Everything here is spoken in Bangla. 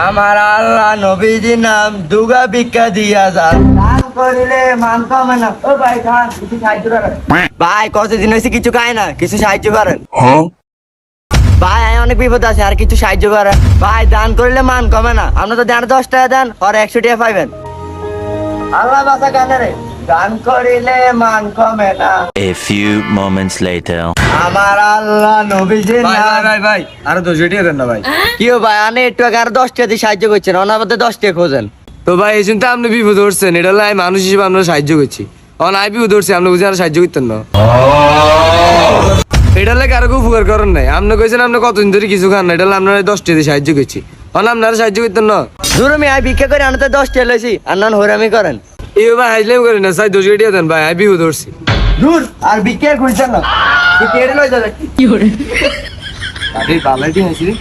আমার আল্লাহ নবীজি নাম দুগা ভিক্ষা দিয়া যান, দান করিলে মান কমে না। ও ভাই খান, কিছু সাহায্য করেন। ভাই কতদিন হয়েছে কিছু খায় না, কিছু সাহায্য করেন। ভাই আমি অনেক বিপদ আছে, আর কিছু সাহায্য করেন। ভাই দান করিলে মান কমে না, আপনি তো দেন 10 টাকা দেন, আর 100 টাকা পাইবেন। আল্লাহ বাসা কানে রে, দান করিলে মান কমে না। A few moments later. আমার আল্লাহ নবীজির নাম। ভাই আরো 10 টাকা দেন না ভাই। কি ভাই আনে একটু আগে আর 10 টাকা দিয়ে সাহায্য করছেন, অনাবাদে 10 টাকা খোঁজেন। তো ভাই এই শুনতে আপনি বিপদ ধরছেন, এটা হলো আমি মানুষ হিসেবে আপনার সাহায্য করছি। আমি বিপদ ধরছি, আপনি বুঝে আর সাহায্য করতেন না। এটা লাগে কারো উপকার করেন নাই, আপনি কইছেন আপনি কতদিন ধরে কিছু খান না, এটা আপনার 10 টাকা দিয়ে সাহায্য করছি। আপনারা সাহায্য করতেন না। দূর আমি ভিক্ষা করে আনতে 10 টাকা লইছি, আর নন হরামি করেন। এই ভাই হাইজলাম করেন না, সাই 10 টাকা দেন ভাই, আমি বিপদ ধরছি। দূর আর ভিক্ষা খুঁজছেন না, কি কেড়ে লই যাবে। আরে বালাই দিয়ে